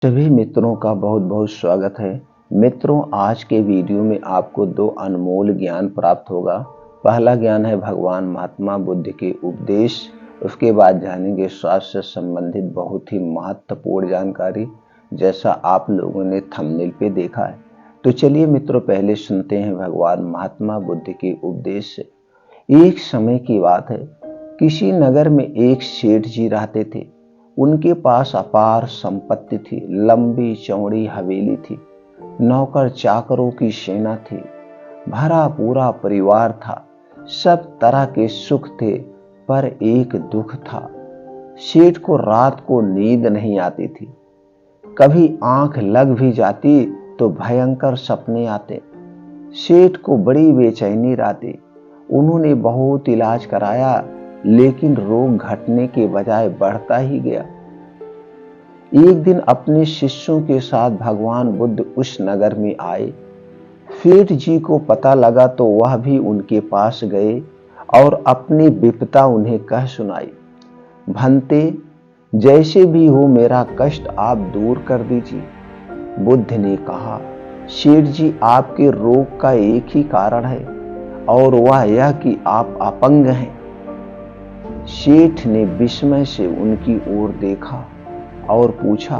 सभी मित्रों का बहुत बहुत स्वागत है। मित्रों, आज के वीडियो में आपको दो अनमोल ज्ञान प्राप्त होगा। पहला ज्ञान है भगवान महात्मा बुद्ध के उपदेश। उसके बाद जानेंगे स्वास्थ्य से संबंधित बहुत ही महत्वपूर्ण जानकारी, जैसा आप लोगों ने थंबनेल पे देखा है। तो चलिए मित्रों, पहले सुनते हैं भगवान महात्मा बुद्ध के उपदेश से। एक समय की बात है, किसी नगर में एक सेठ जी रहते थे। उनके पास अपार संपत्ति थी, लंबी चौड़ी हवेली थी, नौकर चाकरों की सेना थी, भरा पूरा परिवार था, सब तरह के सुख थे। पर एक दुख था, सेठ को रात को नींद नहीं आती थी। कभी आंख लग भी जाती तो भयंकर सपने आते। सेठ को बड़ी बेचैनी रहती। उन्होंने बहुत इलाज कराया, लेकिन रोग घटने के बजाय बढ़ता ही गया। एक दिन अपने शिष्यों के साथ भगवान बुद्ध उस नगर में आए। सेठ जी को पता लगा तो वह भी उनके पास गए और अपनी विपदा उन्हें कह सुनाई। भंते, जैसे भी हो मेरा कष्ट आप दूर कर दीजिए। बुद्ध ने कहा, सेठ जी, आपके रोग का एक ही कारण है, और वह यह कि आप अपंग हैं। सेठ ने विस्मय से उनकी ओर देखा और पूछा,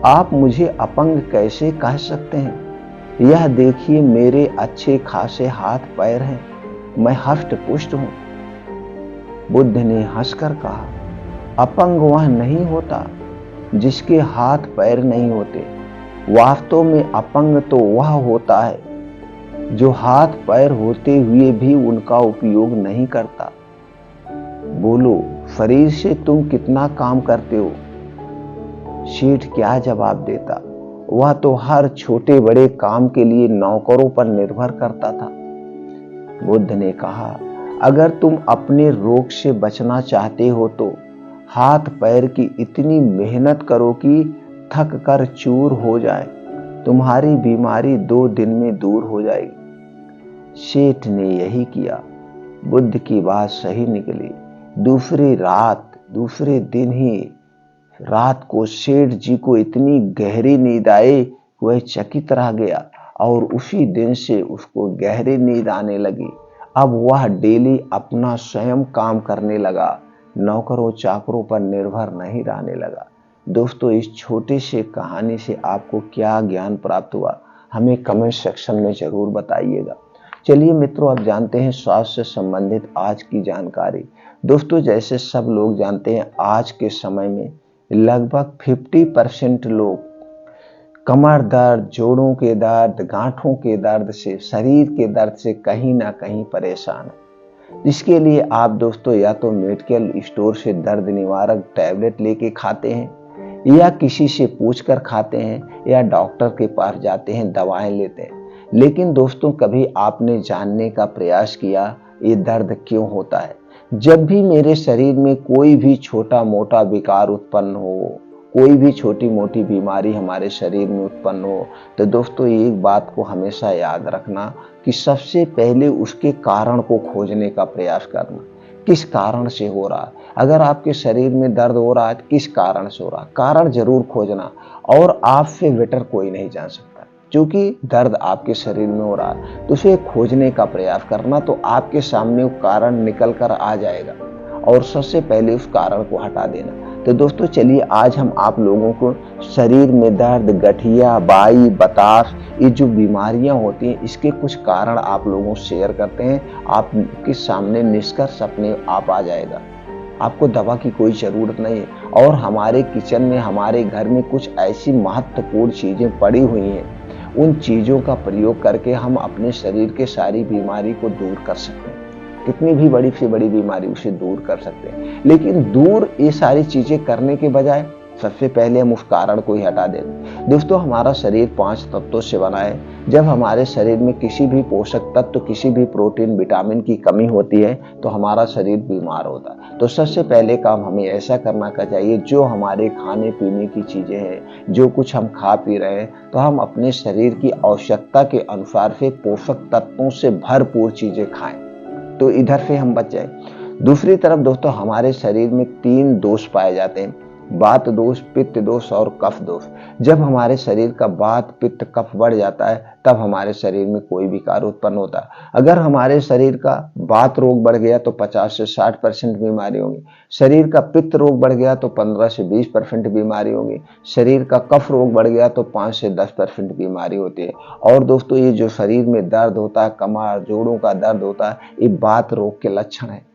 आप मुझे अपंग कैसे कह सकते हैं? यह देखिए, मेरे अच्छे खासे हाथ पैर हैं, मैं हष्ट पुष्ट हूं। बुद्ध ने हंसकर कहा, अपंग वह नहीं होता जिसके हाथ पैर नहीं होते। वास्तव में अपंग तो वह होता है जो हाथ पैर होते हुए भी उनका उपयोग नहीं करता। बोलो, शरीर से तुम कितना काम करते हो? सेठ क्या जवाब देता? वह तो हर छोटे बड़े काम के लिए नौकरों पर निर्भर करता था। बुद्ध ने कहा, अगर तुम अपने रोग से बचना चाहते हो तो हाथ पैर की इतनी मेहनत करो कि थक कर चूर हो जाए। तुम्हारी बीमारी 2 दिन में दूर हो जाएगी। सेठ ने यही किया। बुद्ध की बात सही निकली। दूसरे दिन ही रात को सेठ जी को इतनी गहरी नींद आई, वह चकित रह गया और उसी दिन से उसको गहरी नींद आने लगी। अब वह डेली अपना स्वयं काम करने लगा, नौकरों चाकरों पर निर्भर नहीं रहने लगा। दोस्तों, इस छोटे से कहानी से आपको क्या ज्ञान प्राप्त हुआ, हमें कमेंट सेक्शन में जरूर बताइएगा। चलिए मित्रों, अब जानते हैं स्वास्थ्य से संबंधित आज की जानकारी। दोस्तों, जैसे सब लोग जानते हैं, आज के समय में लगभग 50% लोग कमर दर्द, जोड़ों के दर्द, गांठों के दर्द से, शरीर के दर्द से कहीं ना कहीं परेशान है। इसके लिए आप दोस्तों या तो मेडिकल स्टोर से दर्द निवारक टैबलेट लेके खाते हैं, या किसी से पूछकर खाते हैं, या डॉक्टर के पास जाते हैं, दवाएं लेते हैं। लेकिन दोस्तों, कभी आपने जानने का प्रयास किया ये दर्द क्यों होता है? जब भी मेरे शरीर में कोई भी छोटा मोटा विकार उत्पन्न हो, कोई भी छोटी मोटी बीमारी हमारे शरीर में उत्पन्न हो, तो दोस्तों एक बात को हमेशा याद रखना कि सबसे पहले उसके कारण को खोजने का प्रयास करना। किस कारण से हो रहा है? अगर आपके शरीर में दर्द हो रहा है तो किस कारण से हो रहा है? कारण जरूर खोजना, और आपसे बेटर कोई नहीं जान सकता। क्योंकि दर्द आपके शरीर में हो रहा है तो उसे खोजने का प्रयास करना, तो आपके सामने वो कारण निकल कर आ जाएगा, और सबसे पहले उस कारण को हटा देना। तो दोस्तों चलिए, आज हम आप लोगों को शरीर में दर्द, गठिया, बाई, बताश, ये जो बीमारियां होती हैं, इसके कुछ कारण आप लोगों से शेयर करते हैं। आपके सामने निष्कर्ष अपने आप आ जाएगा। आपको दवा की कोई जरूरत नहीं है, और हमारे किचन में, हमारे घर में कुछ ऐसी महत्वपूर्ण चीजें पड़ी हुई हैं, उन चीजों का प्रयोग करके हम अपने शरीर के सारी बीमारी को दूर कर सकते हैं। कितनी भी बड़ी से बड़ी बीमारी उसे दूर कर सकते हैं। लेकिन दूर ये सारी चीजें करने के बजाय सबसे पहले हम उस कारण को ही हटा दें। दोस्तों, हमारा शरीर 5 तत्वों से बना है। जब हमारे शरीर में किसी भी पोषक तत्व, किसी भी प्रोटीन, विटामिन की कमी होती है तो हमारा शरीर बीमार होता है। तो सबसे पहले काम हमें ऐसा करना चाहिए, जो हमारे खाने पीने की चीजें हैं, जो कुछ हम खा पी रहे हैं, तो हम अपने शरीर की आवश्यकता के अनुसार से पोषक तत्वों से भरपूर चीजें खाएं, तो इधर से हम बच जाए। दूसरी तरफ दोस्तों, हमारे शरीर में 3 दोष पाए जाते हैं। वात दोष, पित्त दोष और कफ दोष। जब हमारे शरीर का वात, पित्त, कफ बढ़ जाता है तब हमारे शरीर में कोई विकार उत्पन्न होता है। अगर हमारे शरीर का वात रोग बढ़ गया तो 50 से 60% बीमारी होगी। शरीर का पित्त रोग बढ़ गया तो 15 से 20% बीमारी होगी। शरीर का कफ रोग बढ़ गया तो 5 से 10% बीमारी होती है। और दोस्तों, ये जो शरीर में दर्द होता है, कमर जोड़ों का दर्द होता है, ये वात रोग के लक्षण है।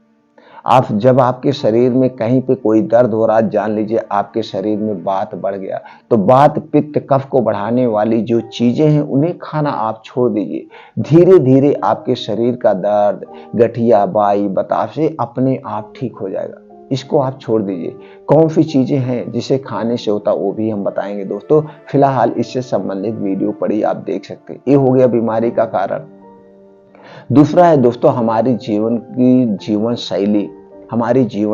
आप जब आपके शरीर में कहीं पे कोई दर्द हो रहा है, जान लीजिए आपके शरीर में वात बढ़ गया। तो वात, पित्त, कफ को बढ़ाने वाली जो चीजें हैं उन्हें खाना आप छोड़ दीजिए। धीरे धीरे आपके शरीर का दर्द, गठिया, बाई, बतासे अपने आप ठीक हो जाएगा। इसको आप छोड़ दीजिए। कौन सी चीजें हैं जिसे खाने से होता वो भी हम बताएंगे दोस्तों। फिलहाल इससे संबंधित वीडियो पड़ी, आप देख सकते हैं। ये हो गया बीमारी का कारण। दूसरा है दोस्तों हमारी जीवन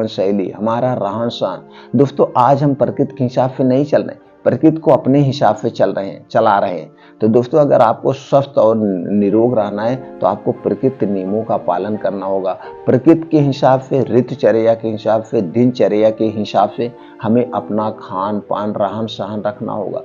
शैली, हमारा रहन सहन। दोस्तों, आज हम प्रकृति के हिसाब से नहीं चल रहे, प्रकृति को अपने हिसाब से चला रहे हैं। तो दोस्तों, अगर आपको स्वस्थ और निरोग रहना है तो आपको प्रकृति नियमों का पालन करना होगा। प्रकृति के हिसाब से, ऋतुचर्या के हिसाब से, दिनचर्या के हिसाब से हमें अपना खान पान, रहन सहन रखना होगा।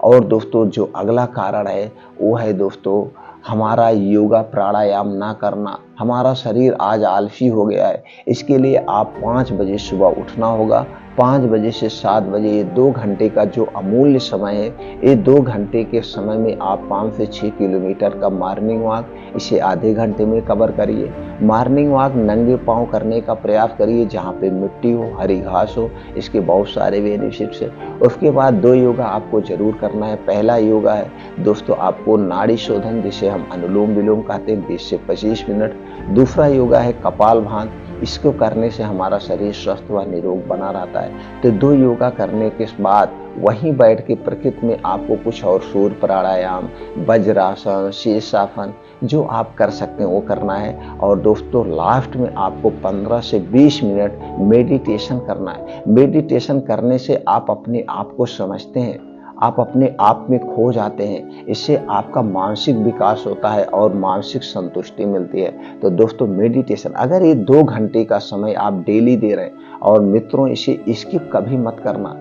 और दोस्तों, जो अगला कारण है वो है दोस्तों हमारा योगा प्राणायाम ना करना। हमारा शरीर आज आलसी हो गया है। इसके लिए आप 5 बजे सुबह उठना होगा। 5 बजे से 7 बजे, ये 2 घंटे का जो अमूल्य समय है, ये 2 घंटे के समय में आप 5 से 6 किलोमीटर का मॉर्निंग वॉक, इसे आधे घंटे में कवर करिए। मॉर्निंग वॉक नंगे पांव करने का प्रयास करिए, जहाँ पे मिट्टी हो, हरी घास हो। इसके बहुत सारे बेनिफिट्स है। उसके बाद 2 योगा आपको जरूर करना है। पहला योगा है दोस्तों आपको नाड़ी शोधन, जिसे हम अनुलोम विलोम कहते हैं, 20 से 25 मिनट। दूसरा योगा है कपालभाति। इसको करने से हमारा शरीर स्वस्थ व निरोग बना रहता है। तो 2 योगा करने के बाद वहीं बैठ के प्रकृति में आपको कुछ और सूर्य प्राणायाम, वज्रासन, शीर्षासन जो आप कर सकते हैं वो करना है। और दोस्तों, लास्ट में आपको 15 से 20 मिनट मेडिटेशन करना है। मेडिटेशन करने से आप अपने आप को समझते हैं, आप अपने आप में खो जाते हैं। इससे आपका मानसिक विकास होता है और मानसिक संतुष्टि मिलती है। तो दोस्तों, मेडिटेशन अगर ये 2 घंटे का समय आप डेली दे रहे हैं, और मित्रों इसे स्किप कभी मत करना,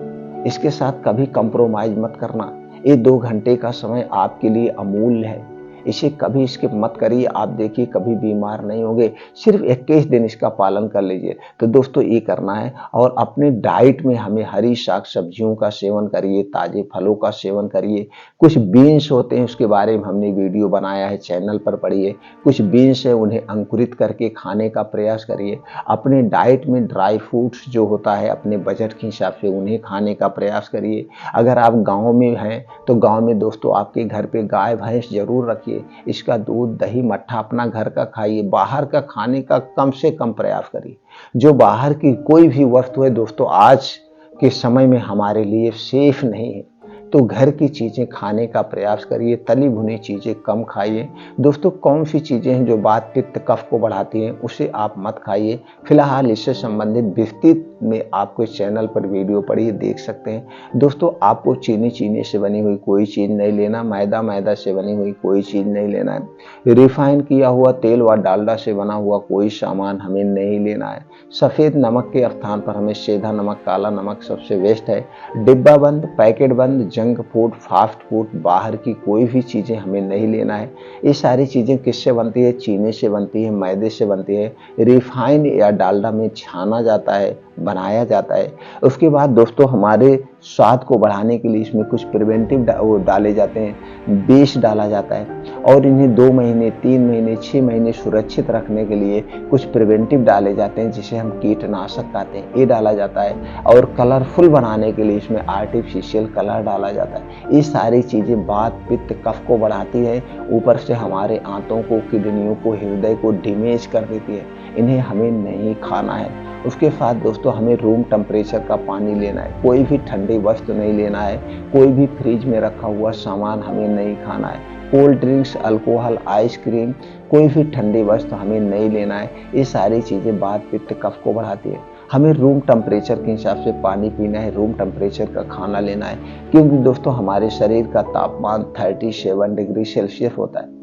इसके साथ कभी कंप्रोमाइज मत करना। ये 2 घंटे का समय आपके लिए अमूल्य है, इसे कभी स्किप मत करिए। आप देखिए कभी बीमार नहीं होंगे। सिर्फ 21 दिन इसका पालन कर लीजिए। तो दोस्तों, ये करना है। और अपने डाइट में हमें हरी शाक सब्जियों का सेवन करिए, ताजे फलों का सेवन करिए। कुछ बीन्स होते हैं, उसके बारे में हमने वीडियो बनाया है, चैनल पर पढ़िए। कुछ बीन्स है, उन्हें अंकुरित करके खाने का प्रयास करिए। अपने डाइट में ड्राई फ्रूट्स जो होता है, अपने बजट के हिसाब से उन्हें खाने का प्रयास करिए। अगर आप गाँव में हैं तो गाँव में दोस्तों आपके घर पे गाय भैंस जरूर रखिए। इसका दूध, दही, मट्ठा अपना घर का खाइए। बाहर का खाने का कम से कम प्रयास करिए। जो बाहर की कोई भी वस्तु है दोस्तों आज के समय में हमारे लिए सेफ नहीं है। तो घर की चीजें खाने का प्रयास करिए। तली भुनी चीजें कम खाइए। दोस्तों, कौन सी चीजें हैं जो वात, पित्त, कफ को बढ़ाती हैं, उसे आप मत खाइए। फिलहाल इससे संबंधित विस्तृत में आपको इस चैनल पर वीडियो पड़ी देख सकते हैं। दोस्तों, आपको चीनी से बनी हुई कोई चीज नहीं लेना, मैदा से बनी हुई कोई चीज नहीं लेना है। रिफाइन किया हुआ तेल व डालडा से बना हुआ कोई सामान हमें नहीं लेना है। सफेद नमक के स्थान पर हमें सेंधा नमक, काला नमक सबसे बेस्ट है। डिब्बा बंद, पैकेट बंद, जंक फूड, फास्ट फूड, बाहर की कोई भी चीजें हमें नहीं लेना है। ये सारी चीजें किससे बनती है? चीनी से बनती है, मैदे से बनती है, रिफाइन या डालडा में छाना जाता है, बनाया जाता है। उसके बाद दोस्तों, हमारे स्वाद को बढ़ाने के लिए इसमें कुछ प्रिवेंटिव डाले जाते हैं, बेस डाला जाता है। और इन्हें 2 महीने, 3 महीने, 6 महीने सुरक्षित रखने के लिए कुछ प्रिवेंटिव डाले जाते हैं, जिसे हम कीटनाशक कहते हैं, ये डाला जाता है। और कलरफुल बनाने के लिए इसमें आर्टिफिशियल कलर डाला जाता है। ये सारी चीजें वात, पित्त, कफ को बढ़ाती है, ऊपर से हमारे आंतों को, किडनियों को, हृदय को डैमेज कर देती है। इन्हें हमें नहीं खाना है। उसके साथ दोस्तों, हमें रूम टेम्परेचर का पानी लेना है। कोई भी ठंडी वस्तु नहीं लेना है। कोई भी फ्रिज में रखा हुआ सामान हमें नहीं खाना है। कोल्ड ड्रिंक्स, अल्कोहल, आइसक्रीम, कोई भी ठंडी वस्तु हमें नहीं लेना है। ये सारी चीजें वात, पित्त, कफ को बढ़ाती है। हमें रूम टेम्परेचर के हिसाब से पानी पीना है, रूम टेम्परेचर का खाना लेना है। क्योंकि दोस्तों, हमारे शरीर का तापमान 37 डिग्री सेल्सियस होता है।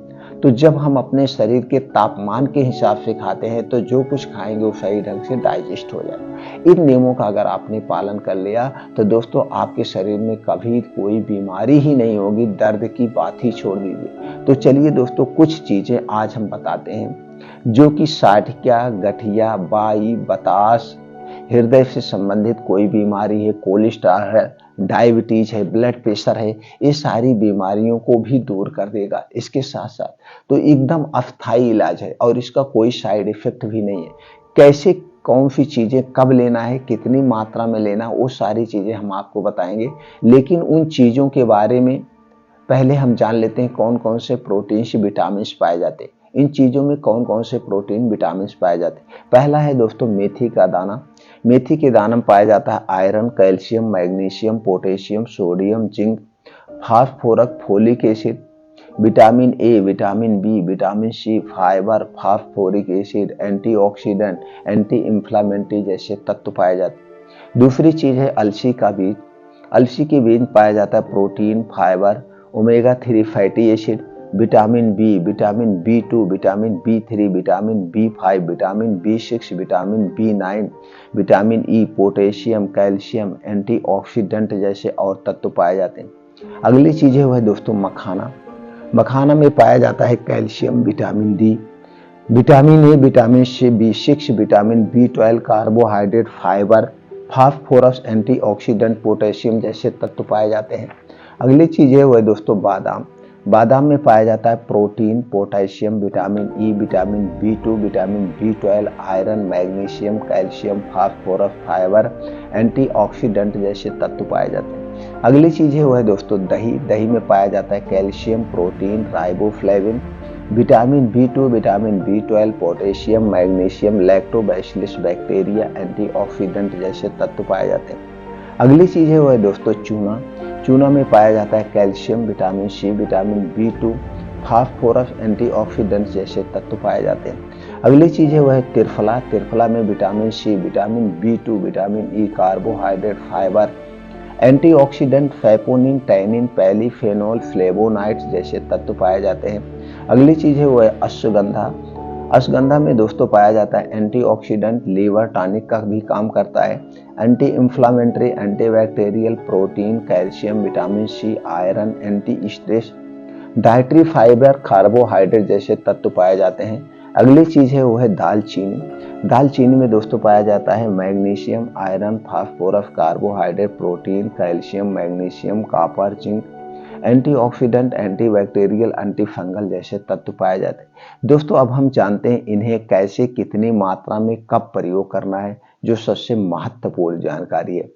तो जब हम अपने शरीर के तापमान के हिसाब से खाते हैं तो जो कुछ खाएंगे वो सही ढंग से डाइजेस्ट हो जाए। इन नियमों का अगर आपने पालन कर लिया तो दोस्तों आपके शरीर में कभी कोई बीमारी ही नहीं होगी, दर्द की बात ही छोड़ दीजिए। तो चलिए दोस्तों, कुछ चीजें आज हम बताते हैं जो कि साठिया, गठिया, बाई, बतास, हृदय से संबंधित कोई बीमारी है, कोलेस्ट्रॉल है, डायबिटीज है, ब्लड प्रेशर है, ये सारी बीमारियों को भी दूर कर देगा। इसके साथ साथ तो एकदम अस्थाई इलाज है और इसका कोई साइड इफेक्ट भी नहीं है। कैसे, कौन सी चीजें कब लेना है, कितनी मात्रा में लेना, वो सारी चीजें हम आपको बताएंगे। लेकिन उन चीजों के बारे में पहले हम जान लेते हैं कौन कौन से प्रोटीन, विटामिन पाए जाते हैं। इन चीजों में कौन कौन से प्रोटीन, विटामिन पाए जाते हैं। पहला है दोस्तों मेथी का दाना। मेथी के दाना में पाया जाता है iron, calcium, magnesium, potassium, sodium, zinc, phosphorus, folic acid, vitamin A, vitamin B, vitamin C, fibre, phosphoric acid, antioxidant, anti inflammatory जैसे तत्व पाए जाते हैं। दूसरी चीज है अलसी का बीज। अलसी के बीज में पाया जाता है protein, fibre, omega 3 fatty acid, vitamin B, vitamin B two, vitamin B3, vitamin B5, vitamin B6, vitamin बी9, vitamin E, potassium, calcium, antioxidant जैसे और तत्व पाए जाते हैं। अगली चीज है वह दोस्तों मखाना। मखाना में पाया जाता है calcium, vitamin D, vitamin A, vitamin C, B6, vitamin B12, carbohydrate, fibre, phosphorus, antioxidant, potassium जैसे तत्व पाए जाते हैं। अगली चीज है वह दोस्तों बादाम। बादाम में पाया जाता है protein, potassium, vitamin E, vitamin B two, vitamin बी12, iron, magnesium, calcium, phosphorus, fibre, antioxidant जैसे तत्व पाए जाते हैं। अगली चीज है वह दोस्तों दही। दही में पाया जाता है calcium, protein, riboflavin, vitamin B two, vitamin बी12, potassium, magnesium, lactobacillus bacteria, antioxidant जैसे तत्व पाए जाते हैं। अगली चीज है वह दोस्तों चूना। चूना में पाया जाता है calcium, vitamin C, vitamin बी2, phosphorus, antioxidant जैसे तत्व पाए जाते हैं। अगली चीज है वह त्रिफला। त्रिफला में vitamin C, vitamin B two, vitamin E, carbohydrate, fibre, antioxidant, saponin, tannin, polyphenol, flavonoids जैसे तत्व पाए जाते हैं। अगली चीज है वह अश्वगंधा। अश्वगंधा में दोस्तों पाया जाता है एंटीऑक्सीडेंट, लीवर टॉनिक का भी काम करता है, anti inflammatory, antibacterial, protein, calcium, vitamin C, iron, anti stress, dietary fibre, carbohydrate जैसे तत्व पाए जाते हैं। अगली चीज है वो है दालचीनी। दालचीनी में दोस्तों पाया जाता है magnesium, iron, phosphorus, carbohydrate, protein, calcium, magnesium, copper, zinc, antioxidant, antibacterial, antifungal जैसे तत्व पाए जाते हैं। दोस्तों अब हम जानते हैं इन्हें कैसे, कितनी मात्रा में, कब प्रयोग करना है, जो सबसे महत्वपूर्ण जानकारी है।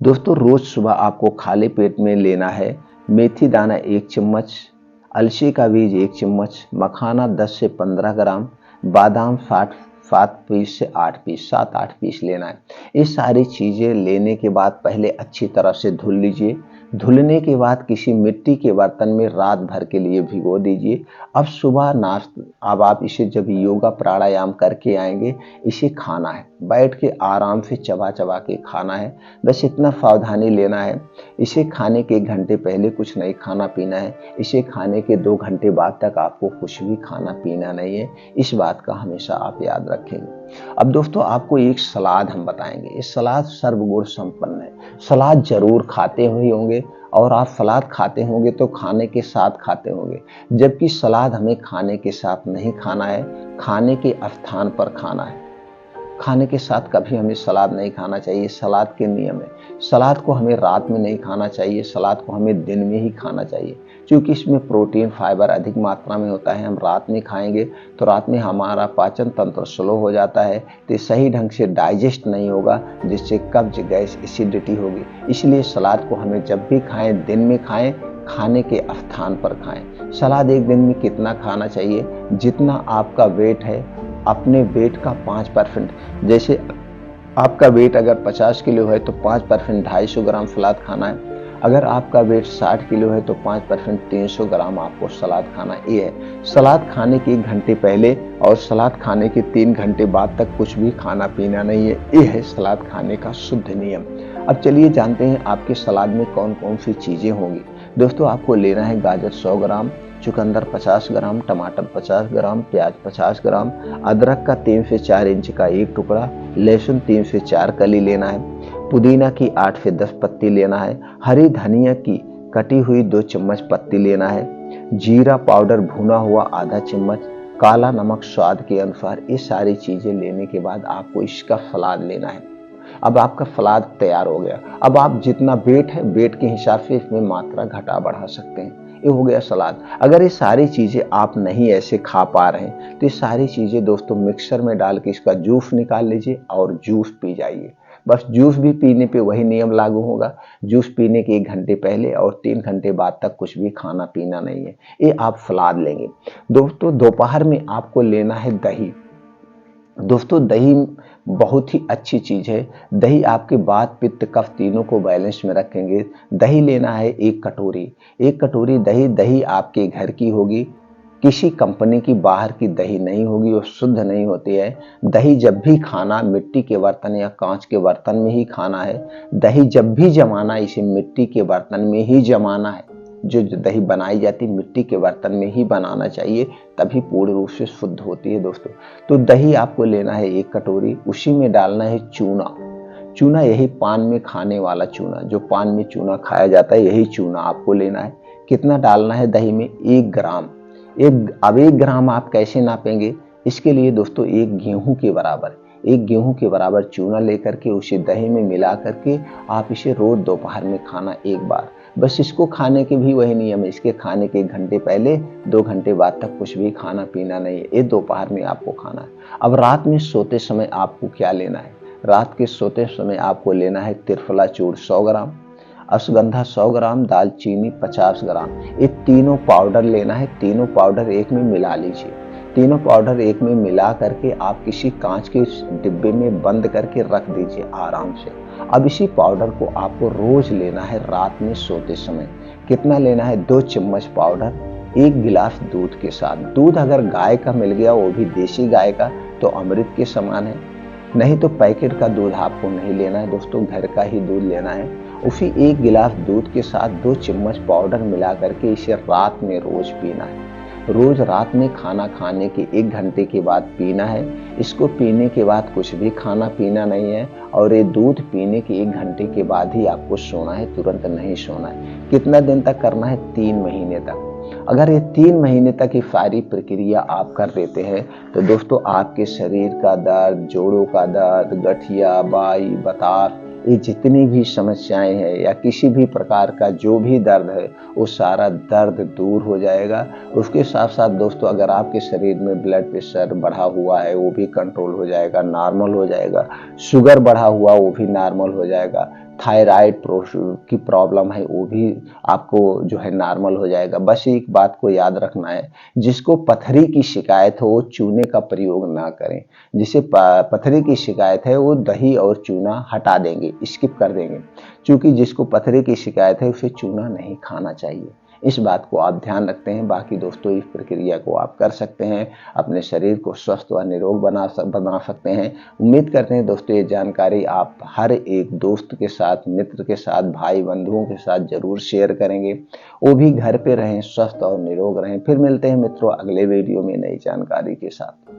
दोस्तों रोज सुबह आपको खाली पेट में लेना है मेथी दाना 1 चम्मच, अलसी का बीज 1 चम्मच, मखाना 10 से 15 ग्राम, बादाम 7 पीस से 8 पीस, 7-8 पीस लेना है। ये सारी चीजें लेने के बाद पहले अच्छी तरह से धुल लीजिए। धुलने के बाद किसी मिट्टी के बर्तन में रात भर के लिए भिगो दीजिए। अब सुबह अब आप इसे जब योगा प्राणायाम करके आएंगे, इसे खाना है, बैठ के आराम से चबा चबा के खाना है। बस इतना सावधानी लेना है, इसे खाने के 1 घंटे पहले कुछ नहीं खाना पीना है, इसे खाने के 2 घंटे बाद तक आपको कुछ भी खाना पीना नहीं है। इस बात का हमेशा आप याद रखेंगे। अब दोस्तों आपको एक सलाद हम बताएंगे। ये सलाद सर्वगुण संपन्न है। सलाद जरूर खाते हुए होंगे, और आप सलाद खाते होंगे तो खाने के साथ खाते होंगे, जबकि सलाद हमें खाने के साथ नहीं खाना है, खाने के स्थान पर खाना है। खाने के साथ कभी हमें सलाद नहीं खाना चाहिए। सलाद के नियम है, सलाद को हमें रात में नहीं खाना चाहिए, सलाद को हमें दिन में ही खाना चाहिए, क्योंकि इसमें प्रोटीन, फाइबर अधिक मात्रा में होता है। हम रात में खाएंगे तो रात में हमारा पाचन तंत्र स्लो हो जाता है, तो सही ढंग से डाइजेस्ट नहीं होगा, जिससे कब्ज, गैस, एसिडिटी होगी। इसलिए सलाद को हमें जब भी खाएं, दिन में खाएं, खाने के स्थान पर खाएं। सलाद एक दिन में कितना खाना चाहिए? जितना आपका वेट है, अपने वेट का 5%। जैसे आपका वेट अगर 50 किलो है तो 5% 250 ग्राम सलाद खाना है। अगर आपका वेट 60 किलो है तो 5% 300 ग्राम आपको सलाद खाना है। ये है सलाद खाने के 1 घंटे पहले और सलाद खाने के 3 घंटे बाद तक कुछ भी खाना पीना नहीं है। ये है सलाद खाने का शुद्ध नियम। अब चलिए जानते हैं आपके सलाद में कौन कौन सी चीजें होंगी। दोस्तों आपको लेना है गाजर 100 ग्राम, चुकंदर 50 ग्राम, टमाटर 50 ग्राम, प्याज 50 ग्राम, अदरक का 3 से 4 इंच का एक टुकड़ा, लहसुन 3 से 4 कली लेना है, पुदीना की 8 से 10 पत्ती लेना है, हरी धनिया की कटी हुई 2 चम्मच पत्ती लेना है, जीरा पाउडर भुना हुआ आधा चम्मच, काला नमक स्वाद के अनुसार। ये सारी चीजें लेने के बाद आपको इसका सलाद लेना है। अब आपका सलाद तैयार हो गया। अब आप जितना वेट है, वेट के हिसाब से इसमें मात्रा घटा बढ़ा सकते हैं। ये हो गया सलाद। अगर ये सारी चीजें आप नहीं ऐसे खा पा रहे हैं तो ये सारी चीजें दोस्तों मिक्सर में डाल के इसका जूस निकाल लीजिए और जूस पी जाइए। बस जूस भी पीने पे वही नियम लागू होगा। जूस पीने के 1 घंटे पहले और 3 घंटे बाद तक कुछ भी खाना पीना नहीं है। ये आप सलाद लेंगे। दोस्तों दोपहर में आपको लेना है दही। दोस्तों दही बहुत ही अच्छी चीज है। दही आपके वात पित्त कफ तीनों को बैलेंस में रखेंगे। दही लेना है 1 कटोरी। 1 कटोरी दही। दही आपके घर की होगी, किसी कंपनी की बाहर की दही नहीं होगी और शुद्ध नहीं होती है। दही जब भी खाना मिट्टी के बर्तन या कांच के बर्तन में ही खाना है। दही जब भी जमाना इसे मिट्टी के बर्तन में ही जमाना है। जो दही बनाई जाती मिट्टी के बर्तन में ही बनाना चाहिए, तभी पूर्ण रूप से शुद्ध होती है दोस्तों। तो दही आपको लेना है 1 कटोरी। उसी में डालना है चूना। चूना यही पान में खाने वाला चूना, जो पान में चूना खाया जाता है, यही चूना आपको लेना है। कितना डालना है दही में? 1 ग्राम। अब 1 ग्राम आप कैसे नापेंगे? इसके लिए दोस्तों 1 गेहूं के बराबर, 1 गेहूं के बराबर चूना लेकर के उसे दही में मिला करके आप इसे रोज दोपहर में खाना 1 बार। बस इसको खाने के भी वही नियम है। इसके खाने के 1 घंटे पहले 2 घंटे बाद तक कुछ भी खाना पीना नहीं है। ये दोपहर में आपको खाना है। अब रात में सोते समय आपको क्या लेना है? रात के सोते समय आपको लेना है त्रिफला चूर्ण 100 ग्राम, अश्वगंधा 100 ग्राम, दालचीनी 50 ग्राम। ये तीनों पाउडर लेना है। तीनों पाउडर एक में मिला लीजिए। तीनों पाउडर एक में मिला करके आप किसी कांच के डिब्बे में बंद करके रख दीजिए आराम से। अब इसी पाउडर को आपको रोज लेना है रात में सोते समय। कितना लेना है? 2 चम्मच पाउडर 1 गिलास दूध के साथ। दूध अगर गाय का मिल गया, वो भी देसी गाय का, तो अमृत के समान है। नहीं तो पैकेट का दूध आपको नहीं लेना है दोस्तों, घर का ही दूध लेना है। उसी 1 गिलास दूध के साथ 2 चम्मच पाउडर मिला करके इसे रात में रोज पीना है। रोज रात में खाना खाने के 1 घंटे के बाद पीना है। इसको पीने के बाद कुछ भी खाना पीना नहीं है और ये दूध पीने के 1 घंटे के बाद ही आपको सोना है, तुरंत नहीं सोना है। कितना दिन तक करना है? 3 महीने तक। अगर ये 3 महीने तक ये सारी प्रक्रिया आप कर देते हैं तो दोस्तों आपके शरीर का दर्द, जोड़ों का दर्द, गठिया, बाई, बतार, ये जितनी भी समस्याएं हैं या किसी भी प्रकार का जो भी दर्द है, वो सारा दर्द दूर हो जाएगा। उसके साथ साथ दोस्तों अगर आपके शरीर में ब्लड प्रेशर बढ़ा हुआ है वो भी कंट्रोल हो जाएगा, नॉर्मल हो जाएगा। शुगर बढ़ा हुआ वो भी नॉर्मल हो जाएगा। थायराइड की प्रॉब्लम है वो भी आपको जो है नॉर्मल हो जाएगा। बस एक बात को याद रखना है, जिसको पथरी की शिकायत हो वो चूने का प्रयोग ना करें। जिसे पथरी की शिकायत है वो दही और चूना हटा देंगे, स्किप कर देंगे। क्योंकि जिसको पथरी की शिकायत है उसे चूना नहीं खाना चाहिए। इस बात को आप ध्यान रखते हैं। बाकी दोस्तों इस प्रक्रिया को आप कर सकते हैं, अपने शरीर को स्वस्थ व निरोग बना सकते हैं। उम्मीद करते हैं दोस्तों ये जानकारी आप हर एक दोस्त के साथ, मित्र के साथ, भाई बंधुओं के साथ जरूर शेयर करेंगे। वो भी घर पे रहें, स्वस्थ और निरोग रहें। फिर मिलते हैं मित्रों अगले वीडियो में नई जानकारी के साथ।